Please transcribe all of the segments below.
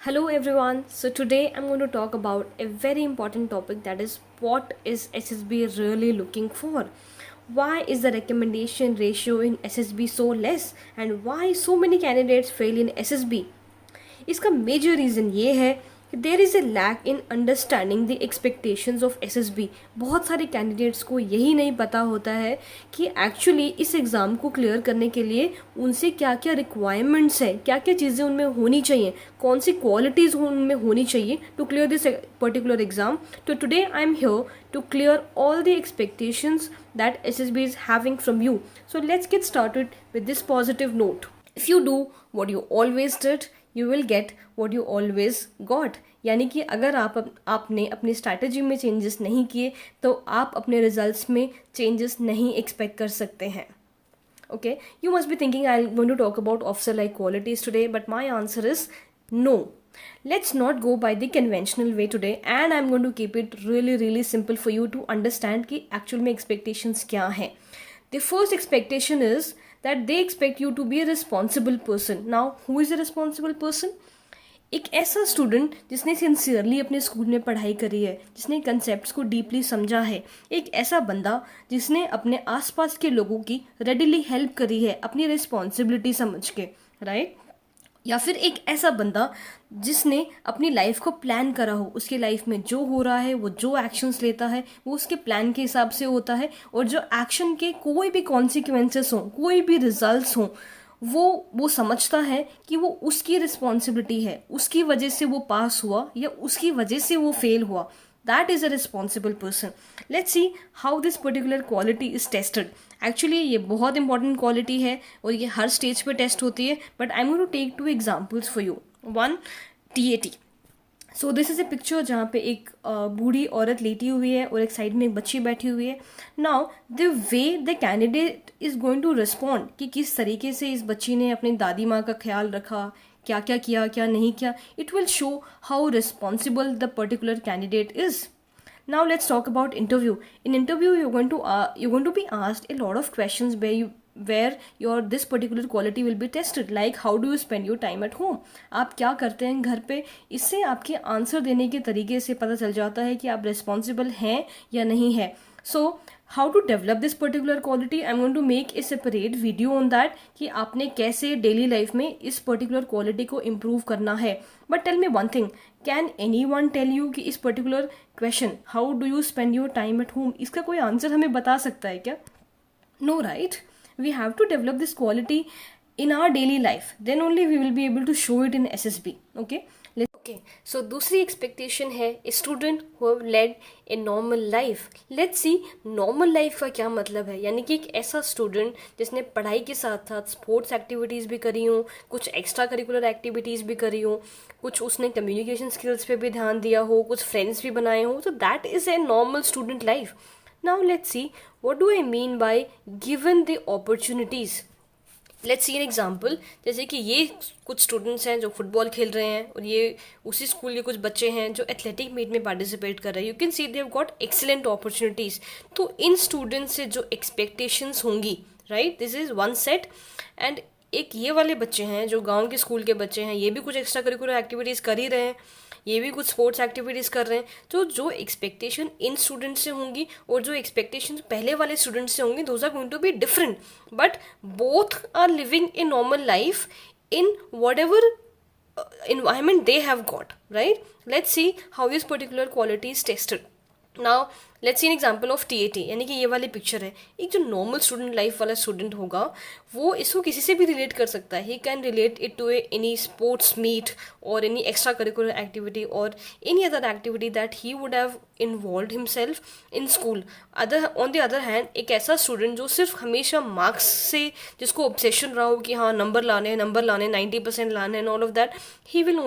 Hello everyone. So today I'm going to talk about a very important topic, that is what is SSB really looking for? Why is the recommendation ratio in SSB so less and why so many candidates fail in SSB? इसका major reason ये है कि there is a lack in understanding the expectations of SSB. बहुत सारे candidates को यही नहीं पता होता है कि एक्चुअली इस एग्ज़ाम को क्लियर करने के लिए उनसे क्या क्या रिक्वायरमेंट्स है, क्या क्या चीज़ें उनमें होनी चाहिए, कौन सी क्वालिटीज़ उनमें होनी चाहिए to clear this particular exam. तो today I am here to clear all the expectations that SSB is having from you. So let's get started with this positive note. If you do what you always did, you will get what you always got. यानी कि अगर आपने अपनी strategy में changes नहीं किए तो आप अपने रिजल्ट्स में चेंजेस नहीं एक्सपेक्ट कर सकते हैं. Okay, you must be thinking I'm going to talk about officer like qualities today, but my answer is no. Let's not go by the conventional way today, and I'm going to keep it really simple for you to understand कि actual में expectations क्या हैं. The first expectation is that they expect you to be a responsible person. Now, who is a responsible person? एक ऐसा student जिसने sincerely अपने school में पढ़ाई करी है, जिसने कंसेप्ट्स को डीपली समझा है. एक ऐसा बंदा जिसने अपने आसपास के लोगों की रेडिली हेल्प करी है अपनी रिस्पॉन्सिबिलिटी समझ के, राइट? या फिर एक ऐसा बंदा जिसने अपनी लाइफ को प्लान करा हो, उसकी लाइफ में जो हो रहा है, वो जो एक्शंस लेता है वो उसके प्लान के हिसाब से होता है, और जो एक्शन के कोई भी कॉन्सिक्वेंसेस हों, कोई भी रिजल्ट्स हों, वो समझता है कि वो उसकी रिस्पॉन्सिबिलिटी है, उसकी वजह से वो पास हुआ या उसकी वजह से वो फेल हुआ. That is a responsible person. Let's see how this particular quality is tested. Actually ये बहुत important quality है और ये हर स्टेज पे टेस्ट होती है, but I'm going to take two examples for you. One, TAT. So this is a picture जहाँ पे एक बूढ़ी औरत लेटी हुई है और एक साइड में एक बच्ची बैठी हुई है. Now the way the candidate is going to respond कि किस तरीके से इस बच्ची ने अपनी दादी माँ का ख्याल रखा, क्या क्या किया, क्या नहीं किया, it will show how responsible the particular candidate is. Now let's talk about interview. In interview, you're going to be asked a lot of questions where your this particular quality will be tested. Like how do you spend your time at home? आप क्या करते हैं घर पे? इससे आपके answer देने के तरीके से पता चल जाता है कि आप रिस्पॉन्सिबल हैं या नहीं है. So how to develop this particular quality? I'm going to make a separate video on that कि आपने कैसे डेली लाइफ में इस पर्टिकुलर क्वालिटी को इम्प्रूव करना है. But tell me one thing, can anyone tell you कि इस particular question how do you spend your time at home, इसका कोई आंसर हमें बता सकता है क्या? No, right? We have to develop this quality in our daily life, then only we will be able to show it in SSB. Okay, so दूसरी expectation है student who have led a normal life. Let's see normal life का क्या मतलब है. यानी कि एक ऐसा स्टूडेंट जिसने पढ़ाई के साथ साथ स्पोर्ट्स एक्टिविटीज़ भी करी हों, कुछ एक्स्ट्रा करिकुलर एक्टिविटीज़ भी करी हों, कुछ उसने कम्युनिकेशन स्किल्स पे भी ध्यान दिया हो, कुछ फ्रेंड्स भी बनाए हों. तो that is a normal student life. Now let's see what do I mean by given the opportunities. Let's see an example. जैसे कि ये कुछ स्टूडेंट्स हैं जो फुटबॉल खेल रहे हैं और ये उसी स्कूल के कुछ बच्चे हैं जो एथलेटिक मीट में पार्टिसिपेट कर रहे हैं. You can see they have got excellent opportunities. तो इन स्टूडेंट्स से जो एक्सपेक्टेशंस होंगी, right, this is one set. And एक ये वाले बच्चे हैं जो गांव के स्कूल के बच्चे हैं, ये भी कुछ एक्स्ट्रा करिकुलर एक्टिविटीज़ कर ही रहे हैं, ये भी कुछ स्पोर्ट्स एक्टिविटीज़ कर रहे हैं. तो जो एक्सपेक्टेशन इन स्टूडेंट्स से होंगी और जो एक्सपेक्टेशन पहले वाले स्टूडेंट्स से होंगी, those are going to be different, but both are living a normal life in whatever environment they have got, right? Let's see how this particular quality is tested. Now let's see an example of TAT. यानी कि ये वाली picture है. एक जो normal student life वाला student होगा वो इसको किसी से भी रिलेट कर सकता है. He can relate it to any sports meet और एनी एक्स्ट्रा करिकुलर एक्टिविटी और any other activity that he would have involve himself in school. On the other hand एक ऐसा स्टूडेंट जो सिर्फ हमेशा मार्क्स से, जिसको ऑब्सेशन रहा हो कि हाँ नंबर लाने 90% लाने and all of that, he will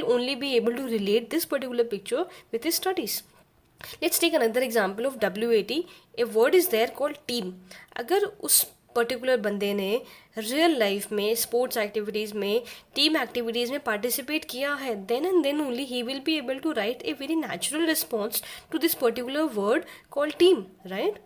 only be able to relate this particular picture with his studies. Let's take another example of WAT. A word is there called team. अगर उस particular बंदे ने real life में sports activities में, team activities में participate किया है, then and then only he will be able to write a very natural response to this particular word called team, right?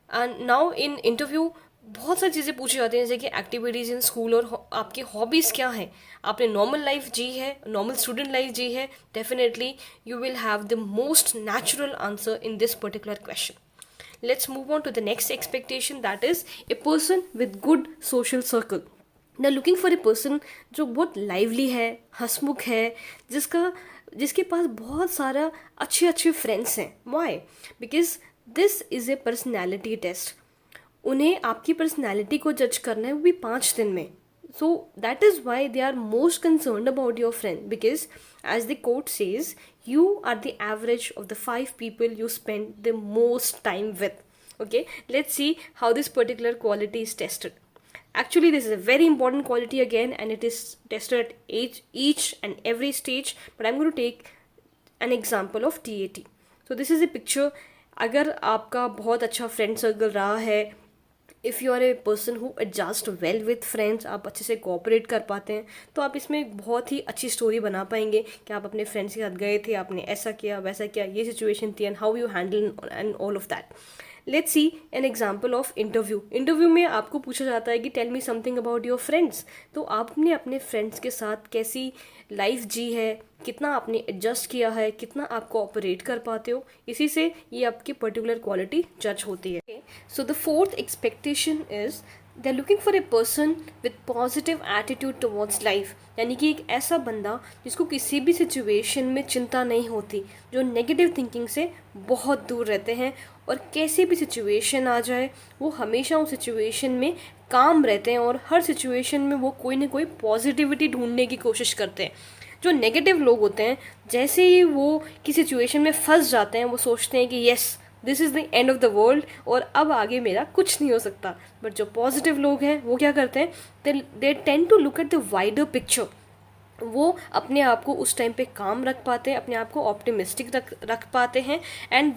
And now in interview, बहुत सारी चीज़ें पूछी जाती हैं, जैसे कि एक्टिविटीज़ इन स्कूल और आपकी हॉबीज़ क्या हैं, आपने नॉर्मल लाइफ जी है, नॉर्मल स्टूडेंट लाइफ जी है, definitely you will have the most natural answer in this particular question. Let's move on to the next expectation, that is a person with good social circle. Now looking for a person जो बहुत lively है, हंसमुख है, जिसके पास बहुत सारा अच्छे अच्छे friends हैं. Why? Because this is a personality test. उन्हें आपकी पर्सनैलिटी को जज करना है, वो भी 5 दिन में. So that is why they are most concerned about your friend, because as the quote says, you are the average of the 5 people you spend the most time with. Okay, let's see how this particular quality is tested. Actually, this is a very important quality again, and it is tested at each and every stage, but I'm going to take an example of TAT. So this is a picture. अगर आपका बहुत अच्छा friend circle रहा है, if you are a person who adjust well with friends, आप अच्छे से cooperate कर पाते हैं, तो आप इसमें एक बहुत ही अच्छी स्टोरी बना पाएंगे कि आप अपने फ्रेंड्स के साथ गए थे, आपने ऐसा किया वैसा किया, ये सिचुएशन थी, and how you handle and all of that. Let's see an example of interview. Interview में आपको पूछा जाता है कि tell me something about your friends. तो आपने अपने फ्रेंड्स के साथ कैसी लाइफ जी है, कितना आपने एडजस्ट किया है, कितना आप कोऑपरेट कर पाते हो, इसी से ये आपकी पर्टिकुलर क्वालिटी जज होती है. So the fourth expectation is they are looking for a person with positive attitude towards life. यानी कि एक ऐसा बंदा जिसको किसी भी सिचुएशन में चिंता नहीं होती, जो नेगेटिव थिंकिंग से बहुत दूर रहते हैं, और कैसी भी सिचुएशन आ जाए वो हमेशा उस सिचुएशन में काम रहते हैं, और हर सिचुएशन में वो कोई ना कोई पॉजिटिविटी ढूंढने की कोशिश करते हैं. जो नेगेटिव लोग होते हैं, जैसे ही वो किसी सिचुएशन में फंस जाते हैं, वो सोचते हैं कि yes this is the end of the world और अब आगे मेरा कुछ नहीं हो सकता. बट जो पॉजिटिव लोग हैं वो क्या करते हैं, they tend to look at the wider picture. वो अपने आप को उस टाइम पे काम रख पाते हैं, अपने आप को ऑप्टिमिस्टिक रख पाते हैं, and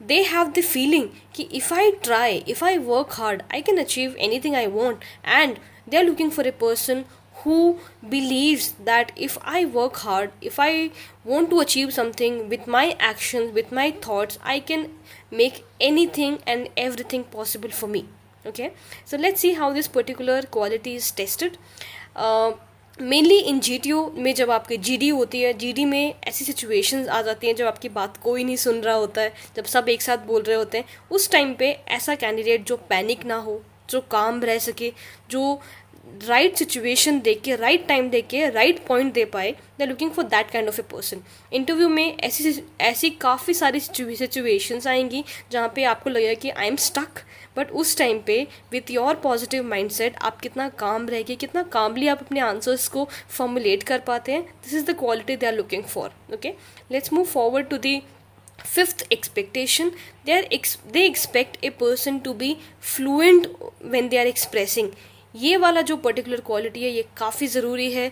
they have the feeling कि if I try, if I work hard, I can achieve anything I want. And they are looking for a person who believes that if I work hard, if I want to achieve something with my actions, with my thoughts, I can make anything and everything possible for me. Okay, so let's see how this particular quality is tested. Mainly in GTO में जब आपकी GD होती है, GD में ऐसी situations आ जाती हैं जब आपकी बात कोई नहीं सुन रहा होता है, जब सब एक साथ बोल रहे होते हैं, उस टाइम पे ऐसा कैंडिडेट जो पैनिक ना हो, जो काम रह सके, जो राइट सिचुएशन देख के, राइट टाइम देख के, राइट पॉइंट दे पाए, they are looking for that kind of a person. Interview में ऐसी काफ़ी सारी सिचुएशंस आएंगी जहाँ पे आपको लगेगा कि आई एम स्टक, बट उस टाइम पे विथ योर पॉजिटिव माइंडसेट आप कितना काम रह के, कितना कामली आप अपने आंसर्स को फॉर्मुलेट कर पाते हैं. This is the quality they are looking for. Okay, let's move forward to the fifth expectation. They expect a person to be fluent when they are expressing. ये वाला जो पर्टिकुलर क्वालिटी है ये काफ़ी ज़रूरी है,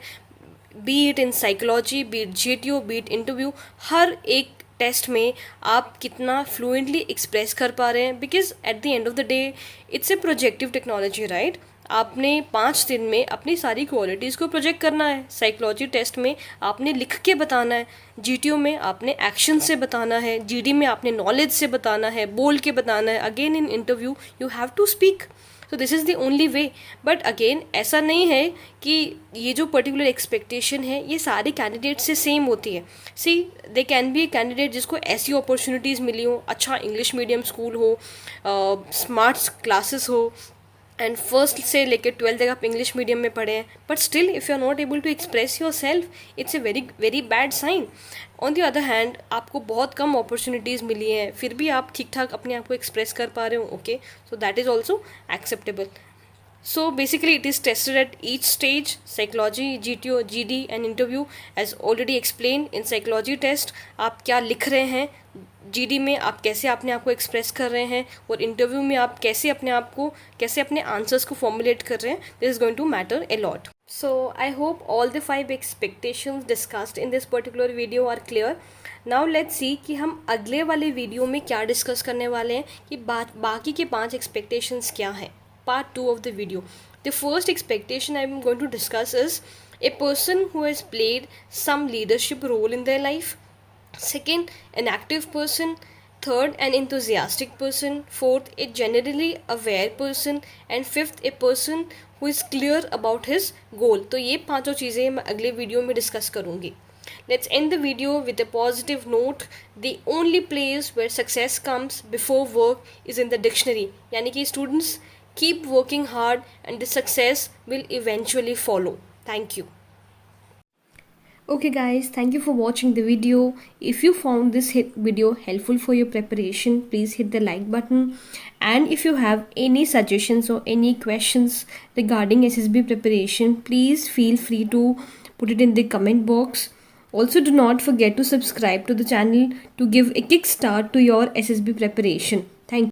be it in psychology, be it GTO, be it interview. हर एक टेस्ट में आप कितना फ्लुएंटली एक्सप्रेस कर पा रहे हैं, because at the end of the day it's a projective technology, right. आपने 5 दिन में अपनी सारी क्वालिटीज़ को प्रोजेक्ट करना है. साइकोलॉजी टेस्ट में आपने लिख के बताना है, GTO में आपने एक्शन से बताना है, GD में आपने नॉलेज से बताना है, बोल के बताना है. Again in interview you have to speak. So this is the only way. But again ऐसा नहीं है कि ये जो पर्टिकुलर एक्सपेक्टेशन है ये सारे कैंडिडेट से सेम होती है. See they can be a candidate जिसको ऐसी अपॉर्चुनिटीज़ मिली हो, अच्छा इंग्लिश मीडियम स्कूल हो, स्मार्ट क्लासेस हो, एंड फर्स्ट से लेकर 12th तक आप इंग्लिश मीडियम में पढ़े हैं, but still if you are not able to express yourself, it's a very very bad sign. On the other hand आपको बहुत कम अपॉर्चुनिटीज़ मिली हैं, फिर भी आप ठीक ठाक अपने आप को एक्सप्रेस कर पा रहे हो, okay, so that is also acceptable. So basically it is tested at each stage: psychology, GTO, GD and interview. As already explained, in psychology test आप क्या लिख रहे हैं, GD में आप कैसे अपने आप को एक्सप्रेस कर रहे हैं, और इंटरव्यू में आप कैसे अपने आंसर्स को फॉर्मुलेट कर रहे हैं. This is going to matter a lot. So I hope all the 5 expectations discussed in this particular video are clear. Now let's see कि हम अगले वाले वीडियो में क्या डिस्कस करने वाले हैं, कि बाकी के 5 एक्सपेक्टेशंस क्या हैं. Part 2 of the video. The first expectation I am going to discuss is a person who has played some leadership role in their life. Second, an active person. third, an enthusiastic person, fourth, a generally aware person, and fifth, a person who is clear about his goal. तो ये पांचों चीज़ें मैं अगले video में discuss करूँगी. Let's end the video with a positive note. The only place where success comes before work is in the dictionary. यानी कि students keep working hard and the success will eventually follow. Thank you. Okay guys, thank you for watching the video. If you found this video helpful for your preparation, please hit the like button. And if you have any suggestions or any questions regarding SSB preparation, please feel free to put it in the comment box. Also, do not forget to subscribe to the channel to give a kickstart to your SSB preparation.